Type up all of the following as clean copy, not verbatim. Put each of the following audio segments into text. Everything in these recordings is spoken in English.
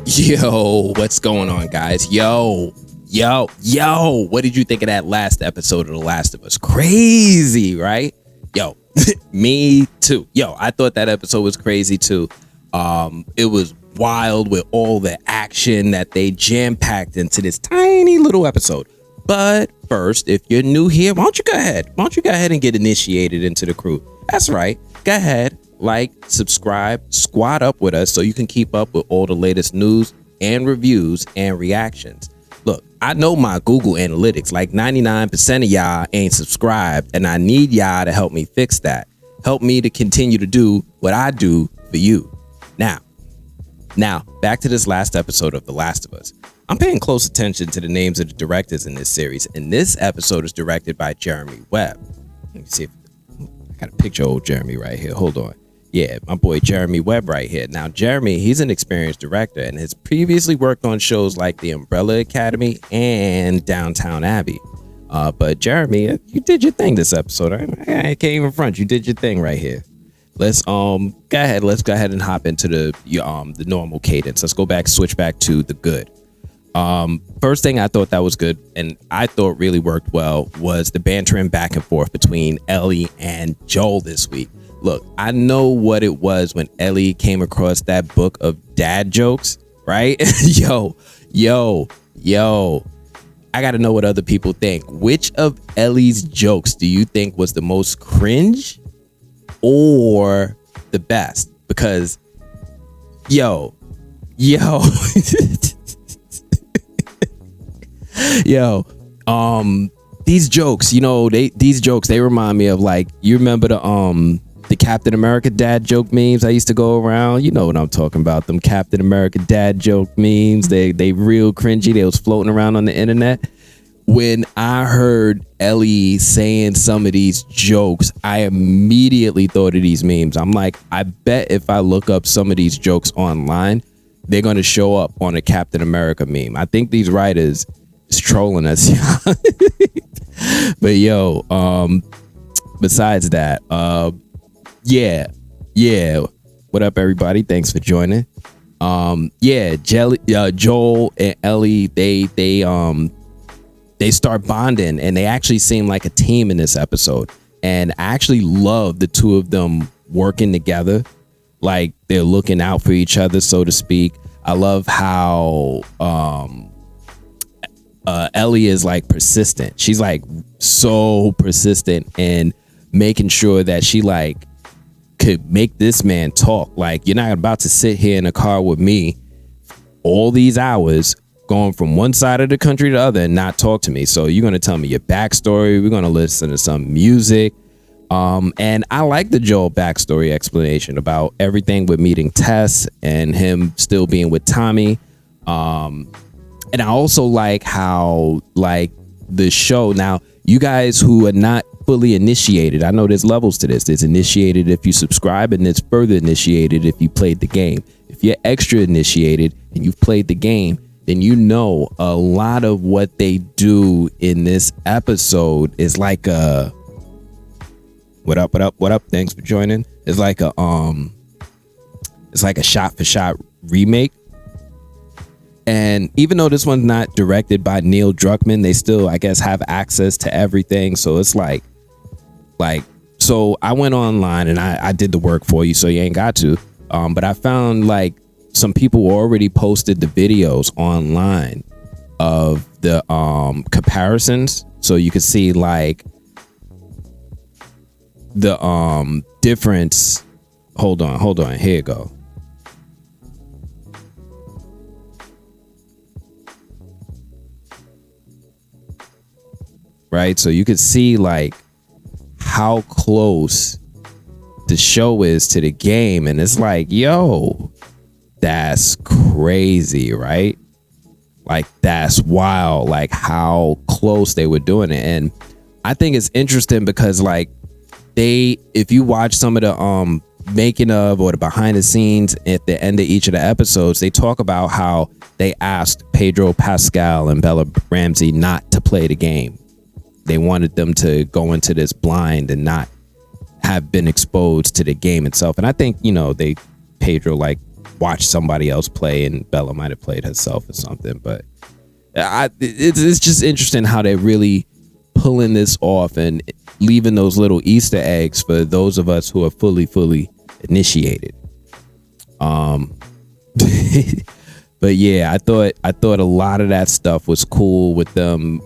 Yo, what's going on, guys? Yo, what did you think of that last episode of The Last of Us? Crazy, right? Yo, me too. Yo, I thought that episode was crazy too. It was wild with all the action that they jam-packed into this tiny little episode. But first, if you're new here, why don't you go ahead and get initiated into the crew? That's right. Go ahead, like, subscribe, squad up with us so you can keep up with all the latest news and reviews and reactions. Look, I know my Google Analytics, like 99% of y'all ain't subscribed, and I need y'all to help me fix that. Help me to continue to do what I do for you. Now, back to this last episode of The Last of Us. I'm paying close attention to the names of the directors in this series, and this episode is directed by Jeremy Webb. Let me see if I got a picture of old Jeremy right here. Hold on. Yeah, my boy Jeremy Webb right here. Now, Jeremy, he's an experienced director and has previously worked on shows like The Umbrella Academy and Downtown Abbey. But Jeremy, you did your thing this episode. I can't even front. You did your thing right here. Let's go ahead and hop into the normal cadence. Let's switch back to the good. First thing I thought that was good and I thought really worked well was the bantering back and forth between Elle and Joel this week. Look, I know what it was when Elle came across that book of dad jokes, right? Yo. I got to know what other people think. Which of Ellie's jokes do you think was the most cringe or the best? Because, yo. These jokes, they remind me of, like, you remember the Captain America dad joke memes I used to go around? You know what I'm talking about. Them Captain America dad joke memes. They real cringy. They was floating around on the internet. When I heard Elle saying some of these jokes, I immediately thought of these memes. I'm like, I bet if I look up some of these jokes online, they're going to show up on a Captain America meme. I think these writers is trolling us. But besides that, yeah. What up, everybody? Thanks for joining. Joel and Elle, they start bonding, and they actually seem like a team in this episode. And I actually love the two of them working together, like they're looking out for each other, so to speak. I love how Elle is like persistent. She's like so persistent in making sure that she like could make this man talk. Like, you're not about to sit here in a car with me all these hours going from one side of the country to the other and not talk to me. So you're going to tell me your backstory. We're going to listen to some music. And I like the Joel backstory explanation about everything with meeting Tess and him still being with Tommy. And I also like how, like, the show, now you guys who are not fully initiated, I know there's levels to this. There's initiated if you subscribe, and there's further initiated if you played the game. If you're extra initiated and you've played the game, then you know a lot of what they do in this episode is like a what up, thanks for joining. It's like a shot for shot remake. And even though this one's not directed by Neil Druckmann, they still, I guess, have access to everything. So it's like, so I went online and I did the work for you, so you ain't got to. But I found like some people already posted the videos online of the comparisons, so you could see like the difference. Hold on, here you go. Right, so you could see like how close the show is to the game, and it's like, yo, that's crazy, right? Like, that's wild, like how close they were doing it. And I think it's interesting because like if you watch some of the making of or the behind the scenes at the end of each of the episodes, they talk about how they asked Pedro, Pascal, and Bella Ramsey not to play the game. They wanted them to go into this blind and not have been exposed to the game itself. And I think, you know, they Pedro like watched somebody else play and Bella might have played herself or something. But it's just interesting how they're really pulling this off and leaving those little Easter eggs for those of us who are fully initiated. But yeah, I thought a lot of that stuff was cool with them,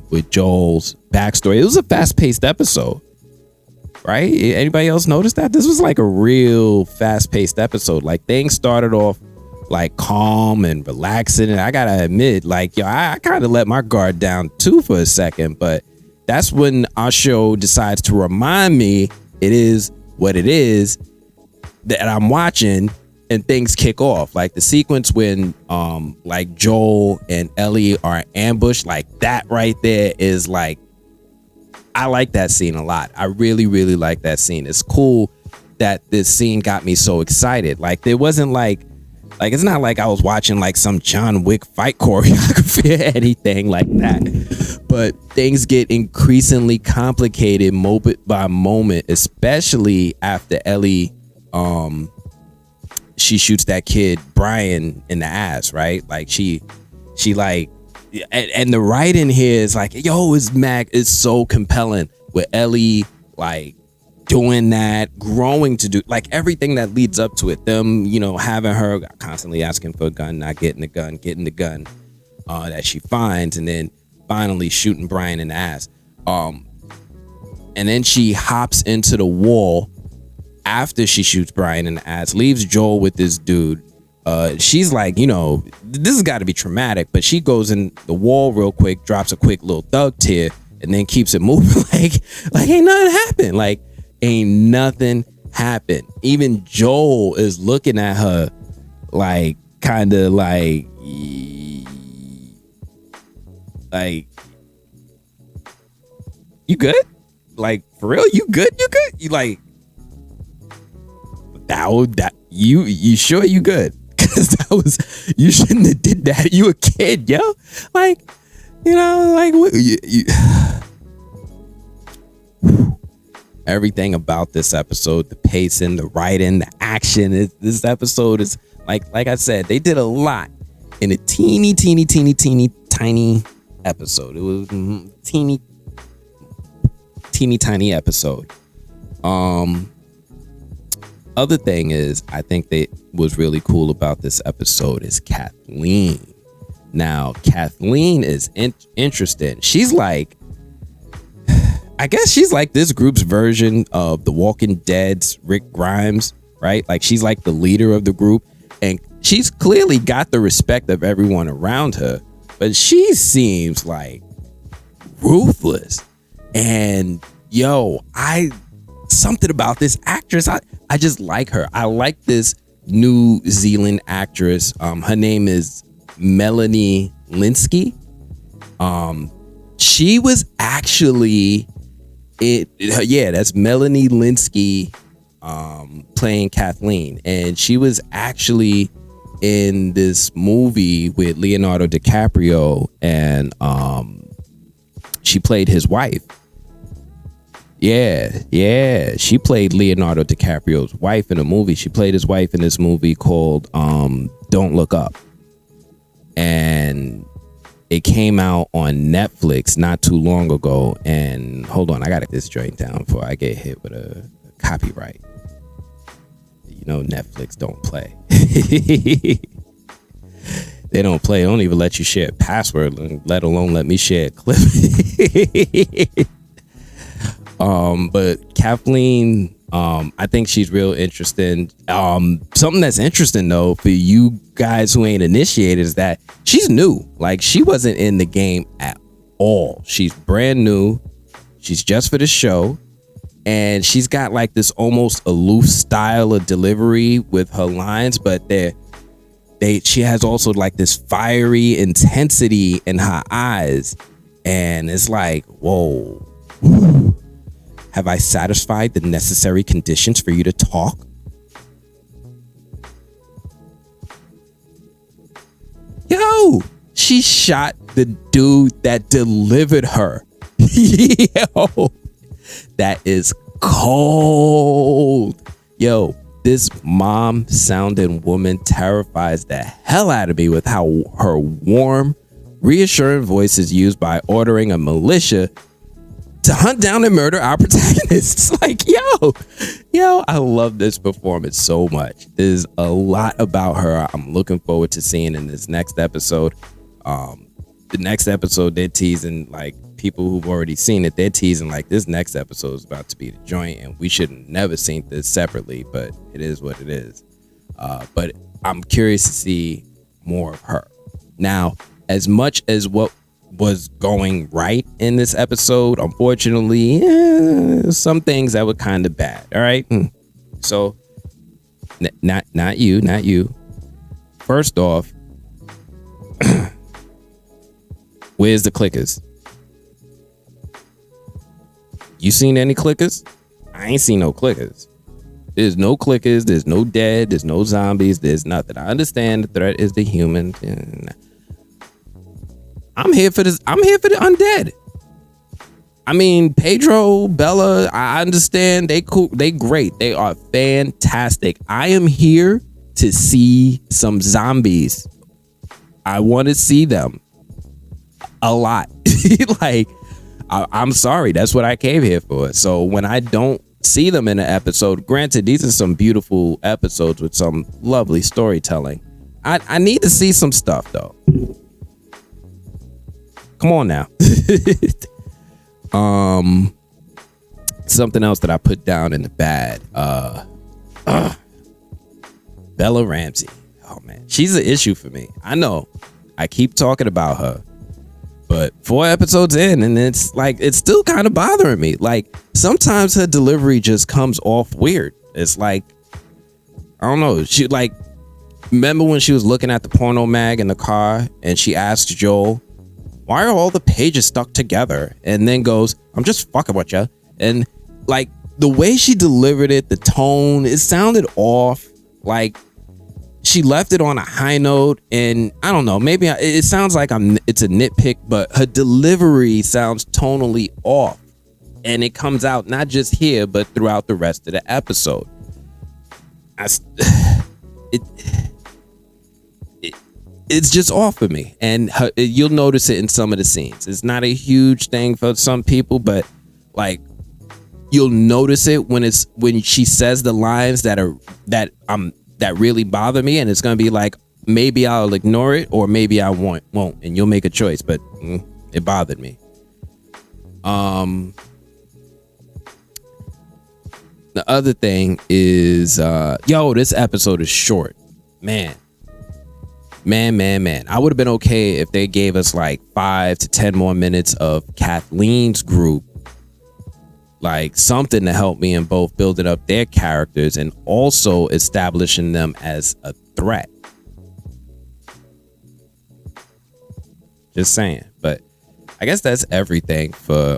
with Joel's backstory. It was a fast-paced episode, right? Anybody else notice that? This was like a real fast-paced episode. Like, things started off like calm and relaxing, and I gotta admit, like, yo, I kind of let my guard down too for a second, but that's when our show decides to remind me it is what it is that I'm watching. And things kick off, like the sequence when like Joel and Ellie are ambushed, like that right there is like, I like that scene a lot. I really like that scene. It's cool that this scene got me so excited. Like, there wasn't like it's not like I was watching like some John Wick fight choreography or anything like that, but things get increasingly complicated moment by moment, especially after Ellie she shoots that kid Brian in the ass, right? Like she like, and the writing here is like, yo, it's so compelling with Ellie like doing that, growing to do like everything that leads up to it. Them, you know, having her constantly asking for a gun, not getting the gun that she finds, and then finally shooting Brian in the ass. And then she hops into the wall after she shoots Brian in the ass, leaves Joel with this dude. She's like, you know, this has got to be traumatic, but she goes in the wall real quick, drops a quick little thug tear, and then keeps it moving like ain't nothing happened. Like, ain't nothing happened. Even Joel is looking at her like, kind of like, you good? Like, for real? You good? You like, that you sure you good? Because that was, you shouldn't have did that. You a kid, yo. Like, you know, like what, everything about this episode, the pacing, the writing, the action. This episode is like I said, they did a lot in a teeny tiny episode. It was teeny tiny episode. Other thing is, I think that was really cool about this episode is Kathleen. Now, Kathleen is interesting. She's like, I guess she's like this group's version of The Walking Dead's Rick Grimes, right? Like, she's like the leader of the group, and she's clearly got the respect of everyone around her, but she seems like ruthless. And yo, something about this actress, I just like her. I like this New Zealand actress. Her name is Melanie Lynskey. She was actually that's Melanie Lynskey playing Kathleen, and she was actually in this movie with Leonardo DiCaprio, and she played his wife. Yeah, she played Leonardo DiCaprio's wife in a movie. She played his wife in this movie called Don't Look Up, and it came out on Netflix not too long ago. And hold on, I gotta get this joint down before I get hit with a copyright. You know, Netflix don't play. They don't play. They don't even let you share a password, let alone let me share a clip. But Kathleen, I think she's real interesting. Something that's interesting though for you guys who ain't initiated is that she's new. Like, she wasn't in the game at all. She's brand new. She's just for the show, and she's got like this almost aloof style of delivery with her lines, but she has also like this fiery intensity in her eyes, and it's like, whoa. Have I satisfied the necessary conditions for you to talk? Yo, she shot the dude that delivered her. Yo, that is cold. Yo, this mom sounding woman terrifies the hell out of me with how her warm, reassuring voice is used by ordering a militia to hunt down and murder our protagonists. Like, yo, I love this performance so much. There's a lot about her I'm looking forward to seeing in this next episode. The next episode, they're teasing, like, people who've already seen it, they're teasing like this next episode is about to be the joint, and we should have never seen this separately, but it is what it is. But I'm curious to see more of her. Now, as much as what was going right in this episode, unfortunately, some things that were kind of bad. All right, so not you. First off, where's the clickers? You seen any clickers? I ain't seen no clickers. There's no clickers. There's no dead. There's no zombies. There's nothing. I understand the threat is the human. I'm here for this. I'm here for the undead. I mean, Pedro, Bella, I understand. They cool. They great. They are fantastic. I am here to see some zombies. I want to see them a lot. Like, I'm sorry. That's what I came here for. So when I don't see them in an episode, granted, these are some beautiful episodes with some lovely storytelling. I need to see some stuff though. Come on now. Something else that I put down in the bad. Bella Ramsey. Oh man, she's an issue for me. I know. I keep talking about her, but 4 episodes in, and it's like it's still kind of bothering me. Like sometimes her delivery just comes off weird. It's like, I don't know. She like, remember when she was looking at the porno mag in the car, and she asked Joel, "Why are all the pages stuck together?" And then goes, "I'm just fucking with you." And like the way she delivered it, the tone, it sounded off. Like she left it on a high note, and I don't know, maybe it sounds like it's a nitpick, but her delivery sounds tonally off, and it comes out not just here but throughout the rest of the episode. It's just off for me, and you'll notice it in some of the scenes. It's not a huge thing for some people, but like you'll notice it when she says the lines that really bother me, and it's gonna be like, maybe I'll ignore it or maybe I won't, and you'll make a choice, but it bothered me. The other thing is this episode is short. Man, I would have been okay if they gave us like 5 to 10 more minutes of Kathleen's group, like something to help me in both building up their characters and also establishing them as a threat. Just saying. But I guess that's everything for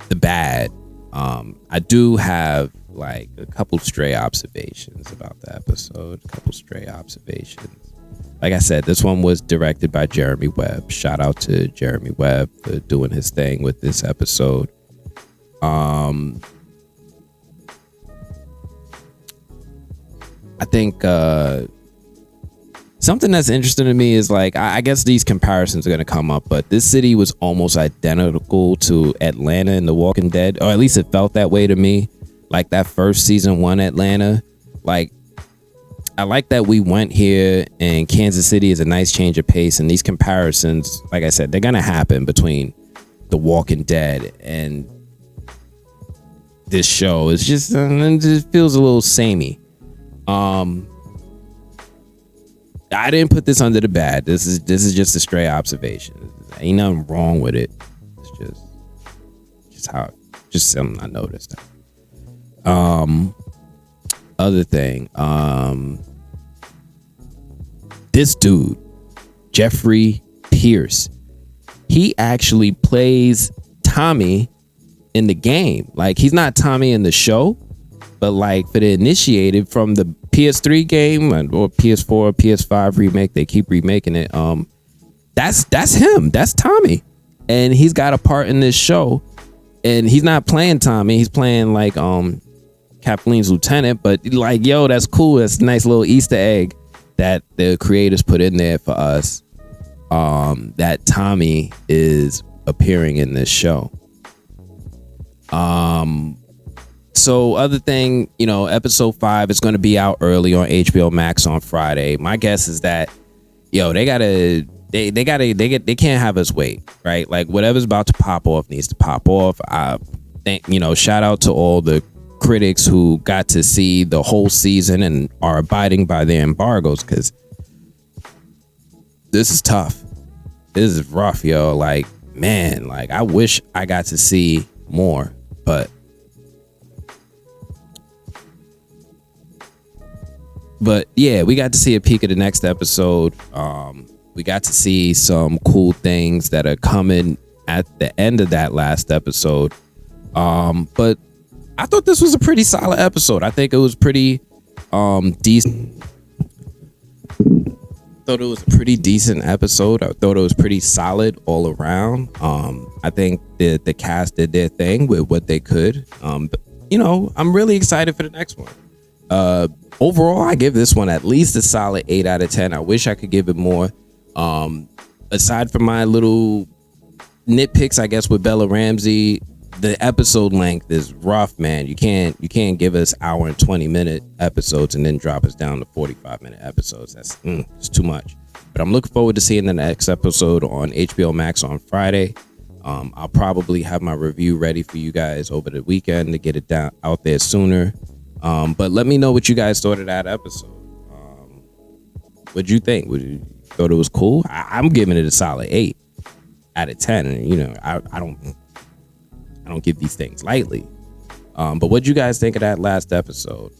the bad. I do have like a couple stray observations about the episode. Like I said, this one was directed by Jeremy Webb. Shout out to Jeremy Webb for doing his thing with this episode. I think something that's interesting to me is like, I guess these comparisons are going to come up, but this city was almost identical to Atlanta in The Walking Dead, or at least it felt that way to me. Like that first season 1 Atlanta, like I like that we went here, and Kansas City is a nice change of pace, and these comparisons, like I said, they're going to happen between The Walking Dead and this show. It's just it just feels a little samey. I didn't put this under the bad. This is just a stray observation. Ain't nothing wrong with it. It's just something I noticed. Other thing, this dude, Jeffrey Pierce, he actually plays Tommy in the game. Like, he's not Tommy in the show, but like for the Initiated from the PS3 game or PS4, PS5 remake, they keep remaking it. That's him. That's Tommy, and he's got a part in this show. And he's not playing Tommy. He's playing like Kathleen's lieutenant, but like, yo, that's cool. That's a nice little Easter egg that the creators put in there for us. That Tommy is appearing in this show. So other thing, you know, episode 5 is going to be out early on HBO Max on Friday. My guess is that, yo, they can't have us wait, right? Like whatever's about to pop off needs to pop off. I think, you know, shout out to all the critics who got to see the whole season and are abiding by their embargoes, because this is tough. This is rough, yo. Like, man, like I wish I got to see more, but yeah, we got to see a peek of the next episode. We got to see some cool things that are coming at the end of that last episode. But I thought this was a pretty solid episode. I think it was pretty decent. Thought it was a pretty decent episode. I thought it was pretty solid all around. I think the cast did their thing with what they could. But, you know, I'm really excited for the next one. Overall, I give this one at least a solid 8 out of 10. I wish I could give it more. Aside from my little nitpicks, I guess, with Bella Ramsey, the episode length is rough, man. You can't give us hour and 20-minute episodes and then drop us down to 45-minute episodes. That's it's too much. But I'm looking forward to seeing the next episode on HBO Max on Friday. I'll probably have my review ready for you guys over the weekend to get it out there sooner. But let me know what you guys thought of that episode. What'd you think? Thought it was cool? I'm giving it a solid 8 out of 10. And, you know, I don't give these things lightly. But what'd you guys think of that last episode?